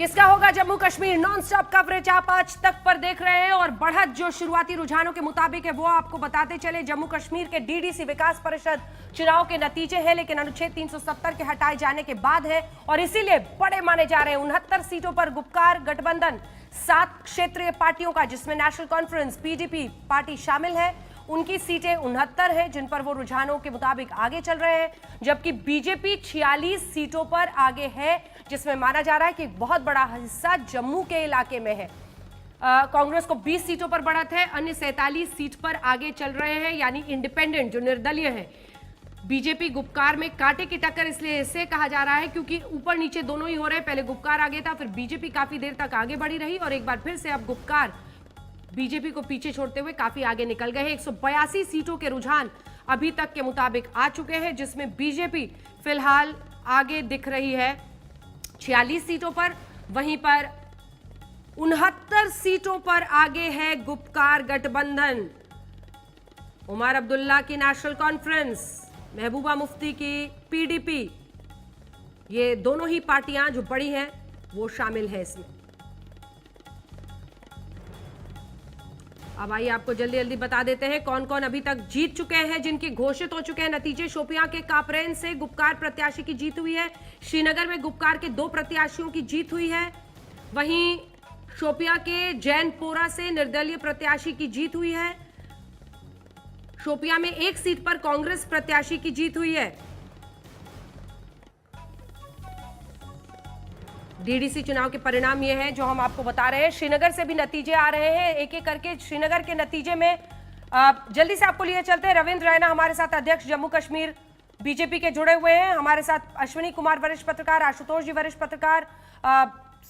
किसका होगा Jammu Kashmir? Non stop coverage आप आज तक पर देख रहे हैं और बढ़त जो शुरुआती रुझानों के मुताबिक है वो आपको बताते चले। जम्मू कश्मीर के डीडीसी विकास परिषद चुनाव के नतीजे हैं, लेकिन अनुच्छेद 370 के हटाए जाने के बाद है और इसीलिए बड़े माने जा रहे हैं। 69 सीटों पर गुपकार गठबंधन 7 क्षेत्रीय पार्टियों का, जिसमें नेशनल कॉन्फ्रेंस पीडीपी पार्टी शामिल है, उनकी सीटें 69 है जिन पर वो रुझानों के मुताबिक आगे चल रहे हैं, जबकि बीजेपी 46 सीटों पर आगे है, जिसमें माना जा रहा है कि बहुत बड़ा हिस्सा जम्मू के इलाके में है। कांग्रेस को 20 सीटों पर बढ़त है, अन्य 47 सीट पर आगे चल रहे हैं, यानी इंडिपेंडेंट जो निर्दलीय है। बीजेपी गुपकार में कांटे की टक्कर इसलिए इसे कहा जा रहा है क्योंकि ऊपर नीचे दोनों ही हो रहे हैं। पहले गुपकार आगे था, फिर बीजेपी काफी देर तक आगे बढ़ी रही और एक बार फिर से अब गुपकार बीजेपी को पीछे छोड़ते हुए काफी आगे निकल गए हैं। 182 सीटों के रुझान अभी तक के मुताबिक आ चुके हैं, जिसमें बीजेपी फिलहाल आगे दिख रही है 46 सीटों पर, वहीं पर 69 सीटों पर आगे है गुपकार गठबंधन। उमर अब्दुल्ला की नेशनल कॉन्फ्रेंस, महबूबा मुफ्ती की पीडीपी, ये दोनों ही पार्टियां जो बड़ी हैं वो शामिल है इसमें। अब आइए आपको जल्दी जल्दी बता देते हैं कौन कौन अभी तक जीत चुके हैं, जिनके घोषित हो चुके हैं नतीजे। शोपियां के कापरेन से गुपकार प्रत्याशी की जीत हुई है। श्रीनगर में गुपकार के 2 प्रत्याशियों की जीत हुई है। वहीं शोपियां के जैनपोरा से निर्दलीय प्रत्याशी की जीत हुई है। शोपियां में 1 सीट पर कांग्रेस प्रत्याशी की जीत हुई है। डीडीसी चुनाव के परिणाम ये हैं जो हम आपको बता रहे हैं। श्रीनगर से भी नतीजे आ रहे हैं एक एक करके। श्रीनगर के नतीजे में जल्दी से आपको लिए चलते हैं। रविंद्र रैना हमारे साथ, अध्यक्ष जम्मू कश्मीर बीजेपी के, जुड़े हुए हैं। हमारे साथ अश्विनी कुमार वरिष्ठ पत्रकार, आशुतोष जी वरिष्ठ पत्रकार,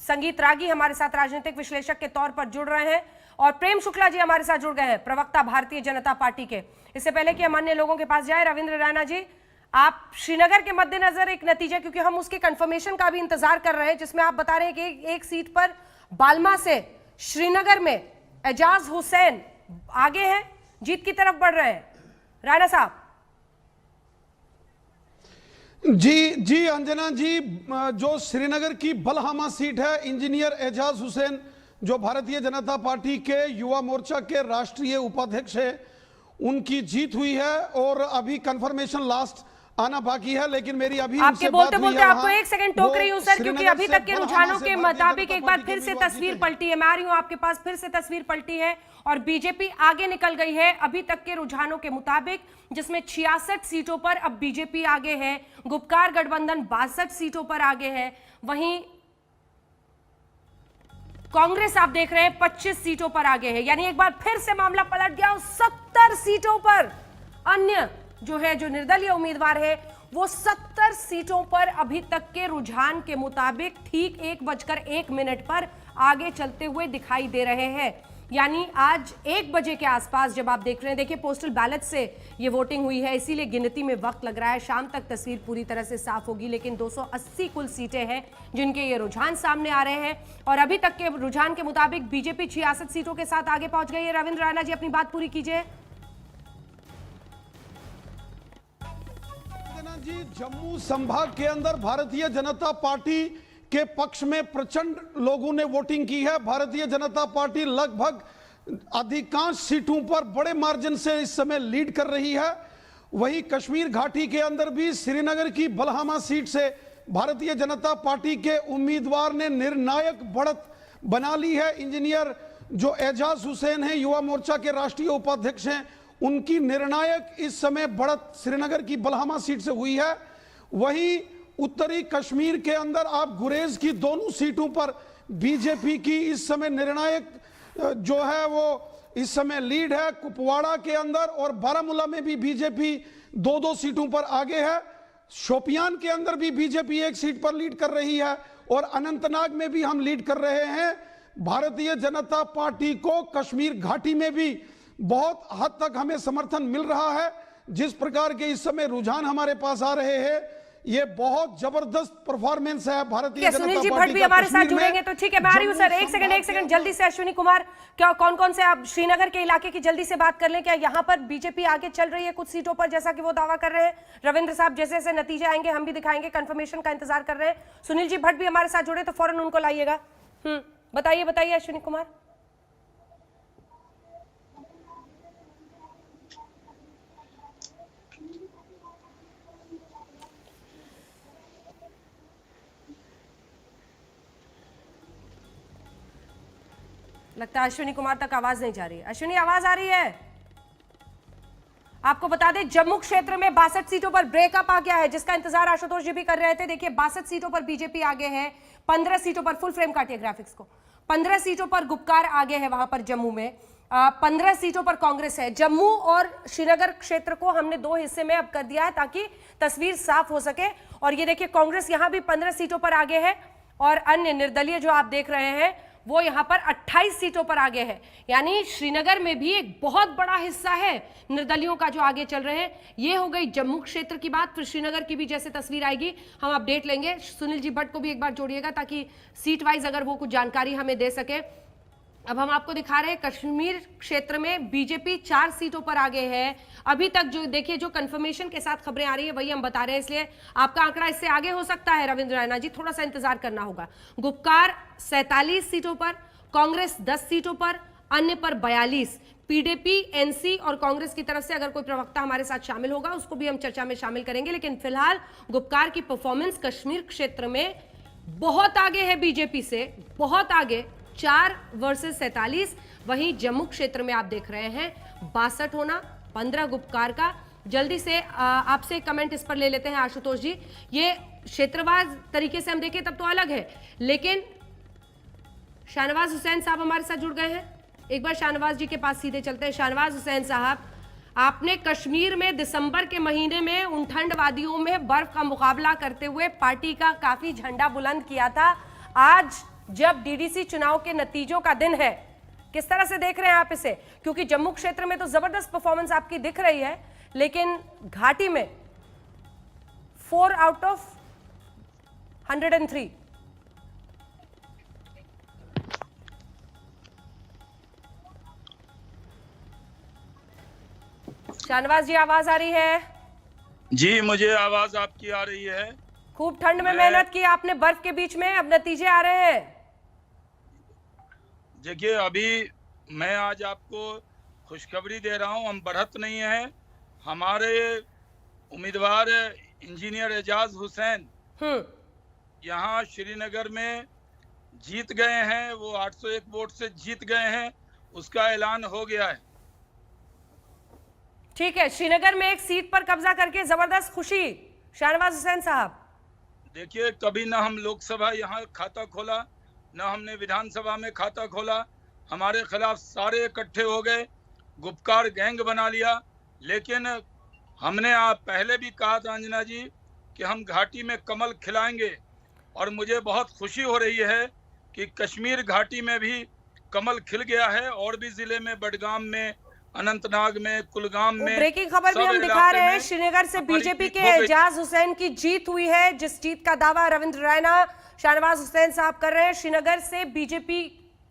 संगीत रागी हमारे साथ राजनीतिक विश्लेषक के तौर पर जुड़ रहे हैं और प्रेम शुक्ला जी हमारे साथ जुड़ गए हैं, प्रवक्ता भारतीय जनता पार्टी के। इससे पहले कि हम अन्य लोगों के पास जाए, रविंद्र रैना जी, आप श्रीनगर के मद्देनजर एक नतीजा, क्योंकि हम उसके कंफर्मेशन का भी इंतजार कर रहे हैं, जिसमें आप बता रहे हैं कि एक सीट पर बाल्मा से श्रीनगर में एजाज हुसैन आगे हैं, जीत की तरफ बढ़ रहे हैं। राणा साहब। जी अंजना जी, जो श्रीनगर की बलहामा सीट है, इंजीनियर एजाज हुसैन जो भारतीय जनता पार्टी के युवा मोर्चा के राष्ट्रीय उपाध्यक्ष है, उनकी जीत हुई है और अभी कंफर्मेशन लास्ट आना बाकी है। लेकिन मेरी अभी आपके बोलते बोलते आपको 1 सेकंड टोक रही हूं सर, क्योंकि अभी तक के रुझानों के मुताबिक एक बार फिर से तस्वीर पलटी है। मैं आ रही हूं आपके पास, फिर से तस्वीर पलटी है और बीजेपी आगे निकल गई है अभी तक के रुझानों के मुताबिक, जिसमें 66 सीटों पर अब बीजेपी आगे है। गुपकार गठबंधन 62 सीटों पर आगे है। वहीं कांग्रेस आप देख रहे हैं 25 सीटों पर आगे है, यानी एक बार फिर से मामला पलट गया। 70 सीटों पर अन्य जो है, जो निर्दलीय उम्मीदवार है, वो 70 सीटों पर अभी तक के रुझान के मुताबिक ठीक 1:01 पर आगे चलते हुए दिखाई दे रहे हैं। यानी आज 1 बजे के आसपास जब आप देख रहे हैं, देखिए पोस्टल बैलेट से ये वोटिंग हुई है, इसीलिए गिनती में वक्त लग रहा है। शाम तक तस्वीर पूरी तरह से साफ होगी, लेकिन 280 कुल सीटें हैं जिनके ये रुझान सामने आ रहे हैं और अभी तक के रुझान के मुताबिक बीजेपी 66 सीटों के साथ आगे पहुंच गई है। रविंद्र रैना जी, अपनी बात पूरी कीजिए। जी, जम्मू संभाग के अंदर भारतीय जनता पार्टी के पक्ष में प्रचंड लोगों ने वोटिंग की है। भारतीय जनता पार्टी लगभग अधिकांश सीटों पर बड़े मार्जिन से इस समय लीड कर रही है। वहीं कश्मीर घाटी के अंदर भी श्रीनगर की बलहामा सीट से भारतीय जनता पार्टी के उम्मीदवार ने निर्णायक बढ़त बना ली है। इंजीनियर जो एजाज हुसैन है, युवा मोर्चा के राष्ट्रीय उपाध्यक्ष हैं, उनकी निर्णायक इस समय बढ़त श्रीनगर की बलहामा सीट से हुई है। वहीं उत्तरी कश्मीर के अंदर आप गुरेज की दोनों सीटों पर बीजेपी की इस समय निर्णायक जो है वो इस समय लीड है। कुपवाड़ा के अंदर और बारामूला में भी बीजेपी 2-2 सीटों पर आगे है। शोपियान के अंदर भी बीजेपी 1 सीट पर लीड कर रही है और अनंतनाग में भी हम लीड कर रहे हैं। भारतीय जनता पार्टी को कश्मीर घाटी में भी बहुत हद तक हमें समर्थन मिल रहा है। जिस प्रकार के इस समय रुझान हमारे पास आ रहे हैं, ये बहुत जबरदस्त परफॉर्मेंस है भारतीय जनता सुनील जी पार्टी भट्ट भी का हमारे साथ कश्मीर में। जुड़ेंगे, तो ठीक है मैं आ रही हूँ सर। एक सेकंड जल्दी से अश्विनी कुमार, क्या कौन कौन से आप श्रीनगर के इलाके की जल्दी से बात कर लें? क्या यहाँ पर बीजेपी आगे चल रही है कुछ सीटों पर, जैसा कि वो दावा कर रहे हैं? रविंद्र साहब, जैसे जैसे नतीजे आएंगे हम भी दिखाएंगे, कंफर्मेशन का इंतजार कर रहे हैं। सुनील जी भट्ट भी हमारे साथ जुड़े तो फौरन उनको लाइएगा। बताइए अश्विनी कुमार। लगता है अश्विनी कुमार तक आवाज नहीं जा रही है। अश्विनी, आवाज आ रही है? आपको बता दें जम्मू क्षेत्र में 62 सीटों पर ब्रेकअप आ गया है, जिसका इंतजार आशुतोष जी भी कर रहे थे। देखिए 62 सीटों पर बीजेपी आगे है, 15 सीटों पर, फुल फ्रेम काटिए ग्राफिक्स को, 15 सीटों पर गुपकार आगे है वहां पर जम्मू में, 15 सीटों पर कांग्रेस है। जम्मू और श्रीनगर क्षेत्र को हमने दो हिस्से में अब कर दिया है ताकि तस्वीर साफ हो सके। और ये देखिए कांग्रेस यहां भी 15 सीटों पर आगे है और अन्य निर्दलीय जो आप देख रहे हैं वो यहां पर 28 सीटों पर आगे है। यानी श्रीनगर में भी एक बहुत बड़ा हिस्सा है निर्दलियों का जो आगे चल रहे हैं। ये हो गई जम्मू क्षेत्र की बात। फिर श्रीनगर की भी जैसे तस्वीर आएगी हम अपडेट लेंगे। सुनील जी भट्ट को भी एक बार जोड़िएगा ताकि सीट वाइज अगर वो कुछ जानकारी हमें दे सके। अब हम आपको दिखा रहे हैं कश्मीर क्षेत्र में बीजेपी 4 सीटों पर आगे है अभी तक। जो देखिए जो कंफर्मेशन के साथ खबरें आ रही है वही हम बता रहे हैं, इसलिए आपका आंकड़ा इससे आगे हो सकता है। रविंद्र रैना जी, थोड़ा सा इंतजार करना होगा। गुपकार 47 सीटों पर, कांग्रेस 10 सीटों पर, अन्य पर 42। पीडीपी, एनसी और कांग्रेस की तरफ से अगर कोई प्रवक्ता हमारे साथ शामिल होगा उसको भी हम चर्चा में शामिल करेंगे। लेकिन फिलहाल गुपकार की परफॉर्मेंस कश्मीर क्षेत्र में बहुत आगे है बीजेपी से, बहुत आगे, 4 वर्सेस 47। वहीं जम्मू क्षेत्र में आप देख रहे हैं 62 होना, 15 गुपकार का। जल्दी से आपसे कमेंट इस पर ले लेते हैं आशुतोष जी। ये क्षेत्रवार तरीके से हम देखें तब तो अलग है, लेकिन शाहनवाज हुसैन साहब हमारे साथ जुड़ गए हैं। एक बार शाहनवाज जी के पास सीधे चलते हैं। शाहनवाज हुसैन साहब, आपने कश्मीर में दिसंबर के महीने में उन ठंड वादियों में बर्फ का मुकाबला करते हुए पार्टी का काफी झंडा बुलंद किया था। आज जब डीडीसी चुनाव के नतीजों का दिन है, किस तरह से देख रहे हैं आप इसे? क्योंकि जम्मू क्षेत्र में तो जबरदस्त परफॉर्मेंस आपकी दिख रही है, लेकिन घाटी में 4 आउट ऑफ 103। शाहनवाज जी, आवाज आ रही है? जी, मुझे आवाज आपकी आ रही है। खूब ठंड में मेहनत की आपने बर्फ के बीच में, अब नतीजे आ रहे हैं। देखिए अभी मैं आज आपको खुशखबरी दे रहा हूं, हम बढ़त नहीं है। हमारे उम्मीदवार इंजीनियर एजाज हुसैन यहाँ श्रीनगर में जीत गए हैं। वो 801 वोट से जीत गए हैं, उसका ऐलान हो गया है। ठीक है, श्रीनगर में एक सीट पर कब्जा करके जबरदस्त खुशी। शाहनवाज हुसैन साहब, देखिए कभी ना हम लोकसभा यहाँ खाता खोला, ना हमने विधानसभा में खाता खोला। हमारे खिलाफ सारे इकट्ठे हो गए, गुपकार गैंग बना लिया। लेकिन हमने आप पहले भी कहा था अंजना जी कि हम घाटी में कमल खिलाएंगे, और मुझे बहुत खुशी हो रही है कि कश्मीर घाटी में भी कमल खिल गया है। और भी जिले में, बडगाम में, अनंतनाग में, कुलगाम में। ब्रेकिंग खबर भी हम दिखा रहे हैं, श्रीनगर से बीजेपी के एजाज हुसैन की जीत हुई है, जिस जीत का दावा रविंद्र रैना, शाहनवाज हुसैन साहब कर रहे हैं। श्रीनगर से बीजेपी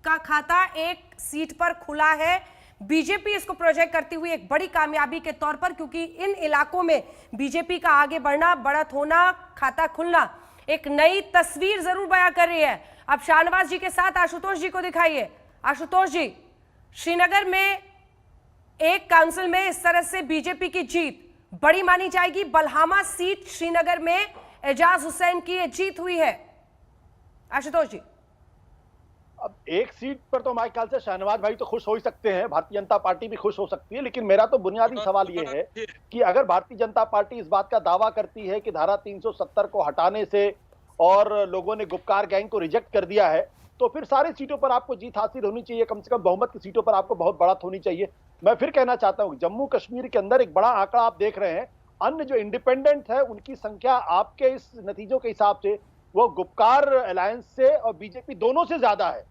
का खाता एक सीट पर खुला है। बीजेपी इसको प्रोजेक्ट करती हुई एक बड़ी कामयाबी के तौर पर, क्योंकि इन इलाकों में बीजेपी का आगे बढ़ना, बढ़त होना, खाता खुलना एक नई तस्वीर जरूर बयां कर रही है। अब शाहनवाज जी के साथ आशुतोष जी को दिखाइए। आशुतोष जी, श्रीनगर में एक काउंसिल में इस तरह से बीजेपी की जीत बड़ी मानी जाएगी। बलहामा सीट श्रीनगर में एजाज हुसैन की ये जीत हुई है। आशुतोष जी, अब एक सीट पर तो हमारे ख्याल से शाहनवाज भाई तो खुश हो ही सकते हैं, भारतीय जनता पार्टी भी खुश हो सकती है। लेकिन मेरा तो बुनियादी सवाल ये है कि अगर भारतीय जनता पार्टी इस बात का दावा करती है कि धारा 370 को हटाने से और लोगों ने गुपकार गैंग को रिजेक्ट कर दिया है, तो फिर सारी सीटों पर आपको जीत हासिल होनी चाहिए। कम से कम बहुमत की सीटों पर आपको बहुत बढ़त होनी चाहिए। मैं फिर कहना चाहता हूँ, जम्मू कश्मीर के अंदर एक बड़ा आंकड़ा आप देख रहे हैं। अन्य जो इंडिपेंडेंट है उनकी संख्या आपके इस नतीजों के हिसाब से वो गुपकार अलायंस से और बीजेपी दोनों से ज्यादा है।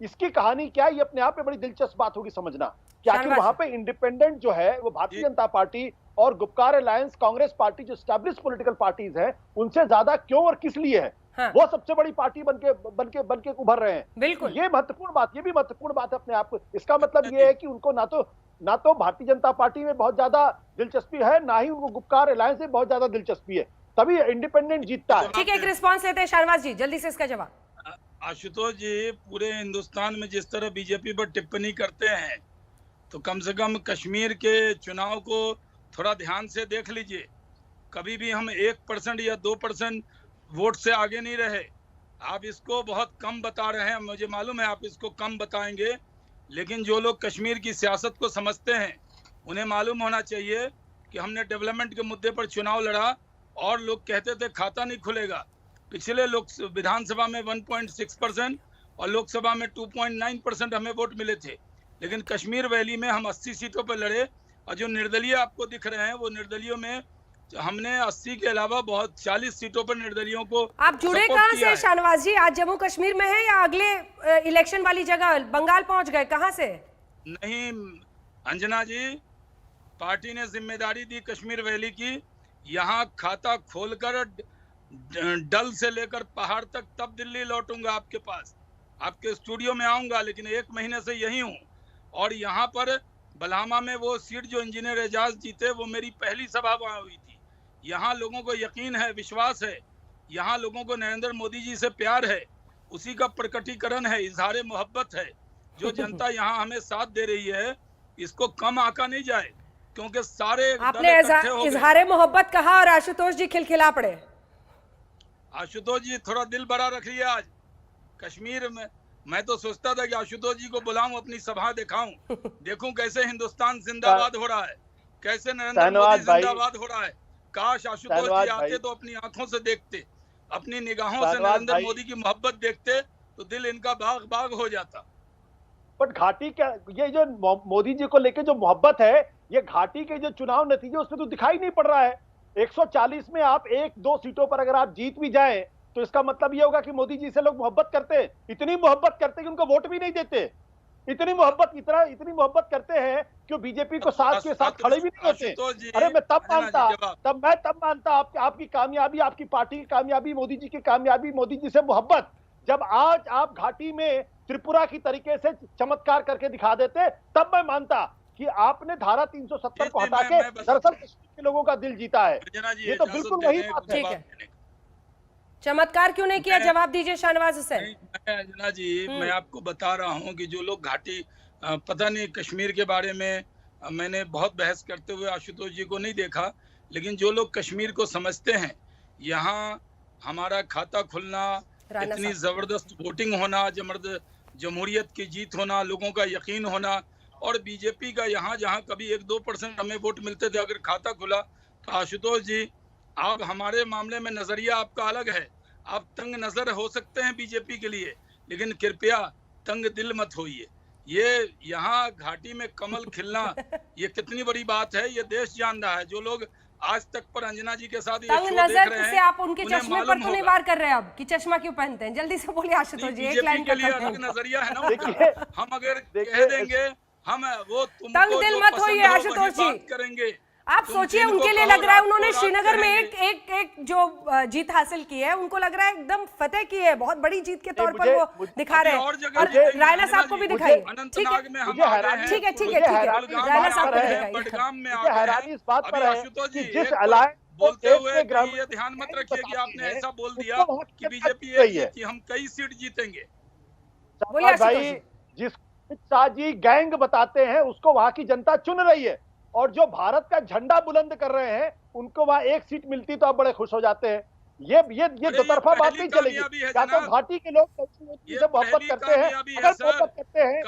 इसकी कहानी क्या है, ये अपने आप में बड़ी दिलचस्प बात होगी समझना कि आखिर वहां पे इंडिपेंडेंट जो है वो भारतीय जनता पार्टी और गुपकार अलायंस कांग्रेस पार्टी जो एस्टैब्लिश पॉलिटिकल पार्टीज हैं उनसे ज्यादा क्यों और किस लिए है? हाँ। वो सबसे बड़ी पार्टी बनके उभर रहे हैं। बिल्कुल। ये महत्वपूर्ण बात, ये भी महत्वपूर्ण बात है अपने आप को। इसका मतलब ये है कि उनको ना तो भारतीय जनता पार्टी में बहुत ज्यादा दिलचस्पी है, ना ही उनको गुपकार अलायंस में बहुत ज्यादा दिलचस्पी है, तभी इंडिपेंडेंट जीतता है। ठीक है, एक रिस्पॉन्स लेते हैं शाहनवाज जी, जल्दी से इसका जवाब। आशुतोष जी, पूरे हिंदुस्तान में जिस तरह बीजेपी पर टिप्पणी करते हैं, तो कम से कम कश्मीर के चुनाव को थोड़ा ध्यान से देख लीजिए। कभी भी हम 1% या 2% वोट से आगे नहीं रहे। आप इसको बहुत कम बता रहे हैं, मुझे मालूम है आप इसको कम बताएंगे, लेकिन जो लोग कश्मीर की सियासत को समझते हैं उन्हें मालूम होना चाहिए कि हमने डेवलपमेंट के मुद्दे पर चुनाव लड़ा और लोग कहते थे खाता नहीं खुलेगा। पिछले विधानसभा में 1.6% और लोकसभा में 2.9% हमें वोट मिले थे, लेकिन कश्मीर वैली में हम 80 सीटों पर लड़े और जो निर्दलीय आपको दिख रहे हैं वो निर्दलियों में हमने 80 के अलावा बहुत 40 सीटों पर निर्दलियों को। आप जुड़े कहाँ से शाहनवाज जी? आज जम्मू कश्मीर में है या अगले इलेक्शन वाली जगह बंगाल पहुंच गए? कहाँ से? नहीं अंजना जी, पार्टी ने जिम्मेदारी दी कश्मीर वैली की, यहाँ खाता खोलकर डल से लेकर पहाड़ तक, तब दिल्ली लौटूंगा आपके पास, आपके स्टूडियो में आऊंगा, लेकिन 1 महीने से यही हूँ। और यहाँ पर बलहामा में वो सीट जो इंजीनियर एजाज जीते, वो मेरी पहली सभा वहाँ हुई थी। यहाँ लोगों को यकीन है, विश्वास है, यहाँ लोगों को नरेंद्र मोदी जी से प्यार है, उसी का प्रकटीकरण है, इजहार मोहब्बत है। जो जनता यहाँ हमें साथ दे रही है, इसको कम आका नहीं जाए, क्योंकि सारे आपने इजहार मोहब्बत कहा और आशुतोष जी खिलखिला पड़े। आशुतोष जी थोड़ा दिल बड़ा रखिए। आज कश्मीर में मैं तो सोचता था कि आशुतोष जी को बुलाऊं, अपनी सभा दिखाऊं, देखूं कैसे हिंदुस्तान जिंदाबाद हो रहा है, कैसे नरेंद्र मोदी जिंदाबाद हो रहा है। काश आशुतोष जी आते तो अपनी आंखों से देखते, अपनी निगाहों से नरेंद्र मोदी की मोहब्बत देखते, तो दिल इनका बाग बाग हो जाता। बट घाटी का ये जो मोदी जी को लेके जो मोहब्बत है, ये घाटी के जो चुनाव नतीजे उसमें तो दिखाई नहीं पड़ रहा है। 140 में आप 1-2 सीटों पर अगर आप जीत भी जाएं, तो इसका मतलब ये होगा कि मोदी जी से लोग मोहब्बत करते हैं, इतनी मोहब्बत करते हैं कि उनको वोट भी नहीं देते। इतनी मोहब्बत करते हैं कि बीजेपी को साथ के साथ खड़े भी नहीं होते। अरे मैं तब मानता आपकी कामयाबी, आपकी पार्टी की कामयाबी, मोदी जी की कामयाबी, मोदी जी से मोहब्बत, जब आज आप घाटी में त्रिपुरा की तरीके से चमत्कार करके दिखा देते, तब मैं मानता कि आपने धारा 370 को हटा के दरअसल कश्मीर के लोगों का दिल जीता है। ये तो बिल्कुल वही बात है। ठीक है, चमत्कार क्यों नहीं किया? जवाब दीजिए शाहनवाज हुसैन। अंजना जी, मैं आपको बता रहा हूँ कि जो लोग घाटी, पता नहीं कश्मीर के बारे में मैंने बहुत बहस करते हुए आशुतोष जी को नहीं देखा, लेकिन जो लोग कश्मीर को समझते हैं, यहाँ हमारा खाता खुलना, इतनी जबरदस्त वोटिंग होना, जमहूरियत की जीत होना, लोगों का यकीन होना, और बीजेपी का यहाँ जहाँ कभी 1-2% हमें वोट मिलते थे, अगर खाता खुला तो आशुतोष जी, आप हमारे मामले में नजरिया आपका अलग है, आप तंग नजर हो सकते हैं बीजेपी के लिए, लेकिन कृपया तंग दिल मत होइए। ये यहाँ घाटी में कमल खिलना ये कितनी बड़ी बात है, ये देश जान रहा है। जो लोग आज तक पर अंजना जी के साथ ये शो देख रहे हैं, से आप उनके चश्मे पर तो नहीं वार कर रहे हैं अब कि चश्मा क्यों पहनते हैं? जल्दी से बोलिए आशुतोष जी, एक लाइन के लिए अलग नजरिया है ना। हम अगर कह देंगे हम वो तंग दिल मत होइए आशुतोष जी, करेंगे। आप सोचिए, उनके लिए लग रहा है उन्होंने श्रीनगर में एक जो जीत हासिल की है, उनको लग रहा है एकदम फतेह की है, बहुत बड़ी जीत के तौर पर वो दिखा रहे हैं। और रायना साहब को भी दिखाइए। ठीक है, रायना साहब को दिखाइए। हैरानी इस बात पर है कि जिस बोलते हुए ये ध्यान मत रखिए कि आपने ऐसा बोल दिया कि बीजेपी है कि हम कई सीट जीतेंगे। भाई, जिस शाह जी गैंग बताते हैं, उसको वहां की जनता चुन रही है, और जो भारत का झंडा बुलंद कर रहे हैं, उनको वहां 1 सीट मिलती तो आप बड़े खुश हो जाते हैं। ये दो तरफा बात नहीं चलेगी। या तो घाटी के लोग से मोहब्बत करते हैं, अगर मोहब्बत करते हैं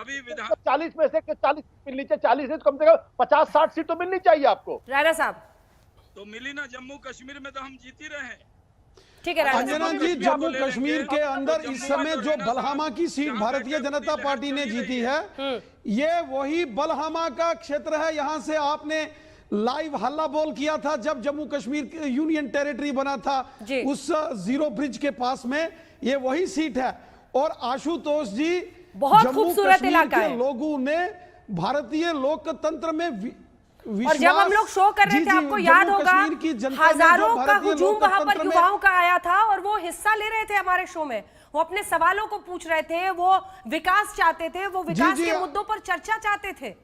40 में से 40 मिलनी चाहिए, 40 से कम से कम 50-60 सीट तो मिलनी चाहिए आपको। राणा साहब तो मिली ना, जम्मू कश्मीर में तो हम जीत ही रहे हैं। ठीक है अंजना जी, जम्मू कश्मीर के अंदर इस समय जो बलहामा की सीट भारतीय जनता पार्टी ने जीती है, ये वही बलहामा का क्षेत्र है। यहां से आपने लाइव हल्ला बोल किया था जब जम्मू कश्मीर यूनियन टेरिटरी बना था, उस जीरो ब्रिज के पास में ये वही सीट है। और आशुतोष जी, बहुत खूबसूरत इलाका है। लोगों ने भारतीय लोकतंत्र में और जब हम लोग शो कर रहे थे, आपको याद होगा, हजारों का हुजूम वहां पर युवाओं का आया था और वो हिस्सा ले रहे थे हमारे शो में। वो अपने सवालों को पूछ रहे थे, वो विकास चाहते थे, वो विकास के मुद्दों पर चर्चा चाहते थे।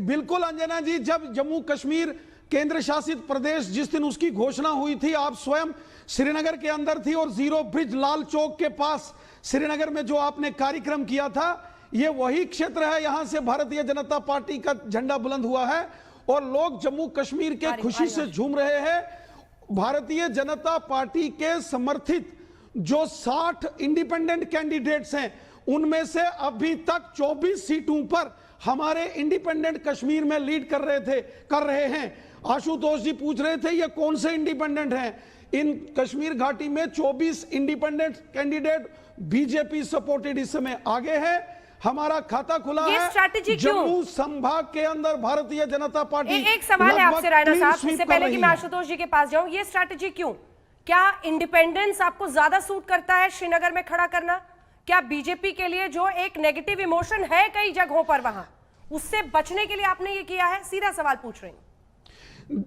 बिल्कुल अंजना जी, जब जम्मू कश्मीर केंद्र शासित प्रदेश जिस दिन उसकी घोषणा हुई थी, आप स्वयं श्रीनगर के अंदर थी और जीरो ब्रिज लाल चौक के पास श्रीनगर में जो आपने कार्यक्रम किया था, ये वही क्षेत्र है, यहां से भारतीय जनता पार्टी का झंडा बुलंद हुआ है और लोग जम्मू कश्मीर के खुशी से झूम रहे हैं। भारतीय जनता पार्टी के समर्थित जो 60 इंडिपेंडेंट कैंडिडेट्स हैं, उनमें से अभी तक 24 सीटों पर हमारे इंडिपेंडेंट कश्मीर में लीड कर रहे हैं। आशुतोष जी पूछ रहे थे ये कौन से इंडिपेंडेंट हैं। इन कश्मीर घाटी में 24 इंडिपेंडेंट कैंडिडेट बीजेपी सपोर्टेड इस समय आगे है। हमारा खाता खुला है जम्मू संभाग के अंदर। भारतीय जनता पार्टी एक सवाल है आपसे रायना साहब, इससे पहले कि मैं आशुतोष जी के पास जाऊं, ये स्ट्रैटेजी क्यों? क्या इंडिपेंडेंस आपको ज्यादा सूट करता है श्रीनगर में खड़ा करना? क्या बीजेपी के लिए जो एक नेगेटिव इमोशन है कई जगहों पर, वहां उससे बचने के लिए आपने ये किया है? सीधा सवाल पूछ रही हूं।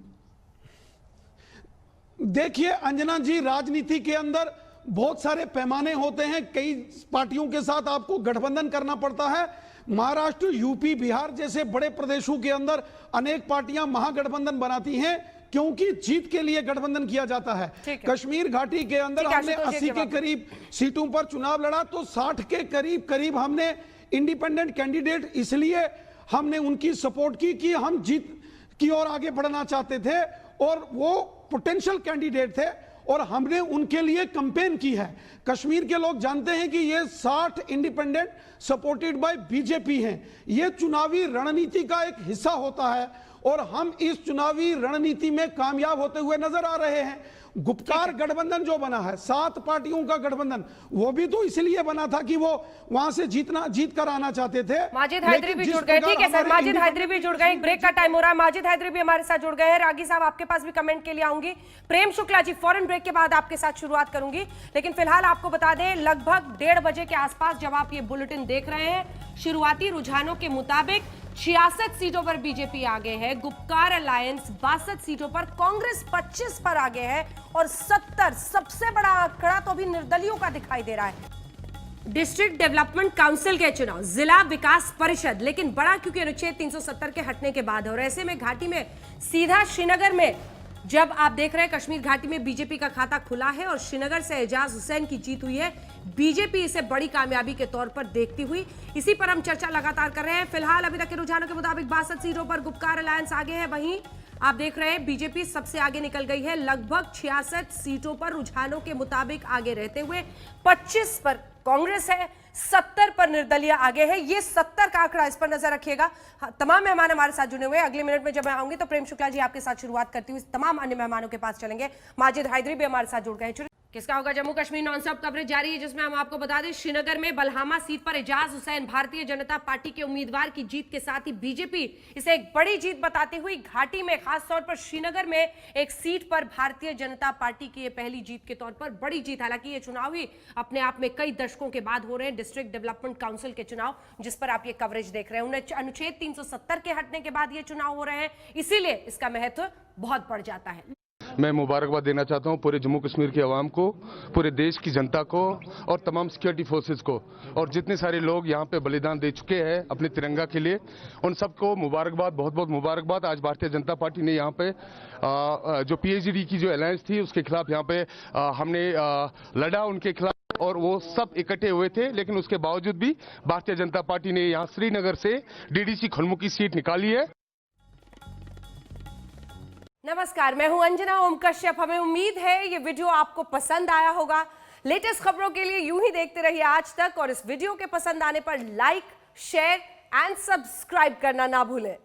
देखिए अंजना जी, राजनीति के अंदर बहुत सारे पैमाने होते हैं, कई पार्टियों के साथ आपको गठबंधन करना पड़ता है। महाराष्ट्र, यूपी, बिहार जैसे बड़े प्रदेशों के अंदर अनेक पार्टियां महागठबंधन बनाती हैं क्योंकि जीत के लिए गठबंधन किया जाता है। कश्मीर घाटी के अंदर हमने 80 के करीब सीटों पर चुनाव लड़ा, तो 60 के करीब हमने इंडिपेंडेंट कैंडिडेट, इसलिए हमने उनकी सपोर्ट की कि हम जीत की ओर आगे बढ़ना चाहते थे और वो पोटेंशियल कैंडिडेट थे और हमने उनके लिए कैंपेन की है। कश्मीर के लोग जानते हैं कि ये 60 इंडिपेंडेंट सपोर्टेड बाय बीजेपी हैं। ये चुनावी रणनीति का एक हिस्सा होता है और हम इस चुनावी रणनीति में कामयाब होते हुए नजर आ रहे हैं। गुप्कार गठबंधन जो बना है, 7 पार्टियों का गठबंधन, वो भी तो इसलिए बना था कि वो वहां से जीत कर आना चाहते थे। माजिद हैदरी भी जुड़ गए। ठीक है सर, माजिद हैदरी भी जुड़ गए। ब्रेक का टाइम हो रहा है, माजिद हैदरी भी हमारे साथ जुड़ गए हैं। रागी साहब आपके पास भी कमेंट के लिए आऊंगी। प्रेम शुक्ला जी, फौरन ब्रेक के बाद आपके साथ शुरुआत करूंगी, लेकिन फिलहाल आपको बता दें लगभग 1:30 बजे के आसपास जब आप ये बुलेटिन देख रहे हैं, शुरुआती रुझानों के मुताबिक 66 सीटों पर बीजेपी आगे है, गुप्कार अलायंस 62 सीटों पर, कांग्रेस 25 पर आगे है और 70 सबसे बड़ा आंकड़ा तो अभी निर्दलियों का दिखाई दे रहा है। डिस्ट्रिक्ट डेवलपमेंट काउंसिल के चुनाव, जिला विकास परिषद, लेकिन बड़ा क्योंकि अनुच्छेद 370 के हटने के बाद है और ऐसे में घाटी में सीधा श्रीनगर में जब आप देख रहे हैं कश्मीर घाटी में बीजेपी का खाता खुला है और श्रीनगर से एजाज हुसैन की जीत हुई है, बीजेपी इसे बड़ी कामयाबी के तौर पर देखती हुई, इसी पर हम चर्चा लगातार कर रहे हैं। फिलहाल अभी तक के रुझानों के मुताबिक 62 सीटों पर गुप्कार अलायंस आगे है, वहीं आप देख रहे हैं बीजेपी सबसे आगे निकल गई है, लगभग 66 सीटों पर रुझानों के मुताबिक आगे रहते हुए 25 पर कांग्रेस है, 70 पर निर्दलीय आगे है। ये 70 का आंकड़ा, इस पर नजर रखिएगा। तमाम मेहमान हमारे साथ जुड़े हुए हैं। अगले मिनट में जब मैं आऊंगी तो प्रेम शुक्ला जी आपके साथ शुरुआत करती हुई तमाम अन्य मेहमानों के पास चलेंगे। माजिद हैदरी भी हमारे साथ जुड़ गए हैं। किसका होगा जम्मू कश्मीर नॉनस्टॉप कवरेज जारी है, जिसमें हम आपको बता दें श्रीनगर में बलहामा सीट पर एजाज हुसैन भारतीय जनता पार्टी के उम्मीदवार की जीत के साथ ही बीजेपी इसे एक बड़ी जीत बताते हुए घाटी में खासतौर पर श्रीनगर में एक सीट पर भारतीय जनता पार्टी की ये पहली जीत के तौर पर बड़ी जीत। हालांकि ये चुनाव ही अपने आप में कई दशकों के बाद हो रहे हैं, डिस्ट्रिक्ट डेवलपमेंट काउंसिल के चुनाव जिस पर आप ये कवरेज देख रहे हैं। अनुच्छेद 370 के हटने के बाद ये चुनाव हो रहे हैं, इसीलिए इसका महत्व बहुत बढ़ जाता है। मैं मुबारकबाद देना चाहता हूं पूरे जम्मू कश्मीर के अवाम को, पूरे देश की जनता को और तमाम सिक्योरिटी फोर्सेस को, और जितने सारे लोग यहां पे बलिदान दे चुके हैं अपने तिरंगा के लिए, उन सबको मुबारकबाद, बहुत बहुत मुबारकबाद। आज भारतीय जनता पार्टी ने यहां पे जो पीएचडी की जो अलायंस थी उसके खिलाफ यहां पे हमने लड़ा उनके खिलाफ और वो सब इकट्ठे हुए थे, लेकिन उसके बावजूद भी भारतीय जनता पार्टी ने यहां श्रीनगर से डीडीसी खलमू की सीट निकाली है। नमस्कार, मैं हूं अंजना ओम कश्यप। हमें उम्मीद है ये वीडियो आपको पसंद आया होगा। लेटेस्ट खबरों के लिए यूं ही देखते रहिए आज तक और इस वीडियो के पसंद आने पर लाइक, शेयर एंड सब्सक्राइब करना ना भूलें।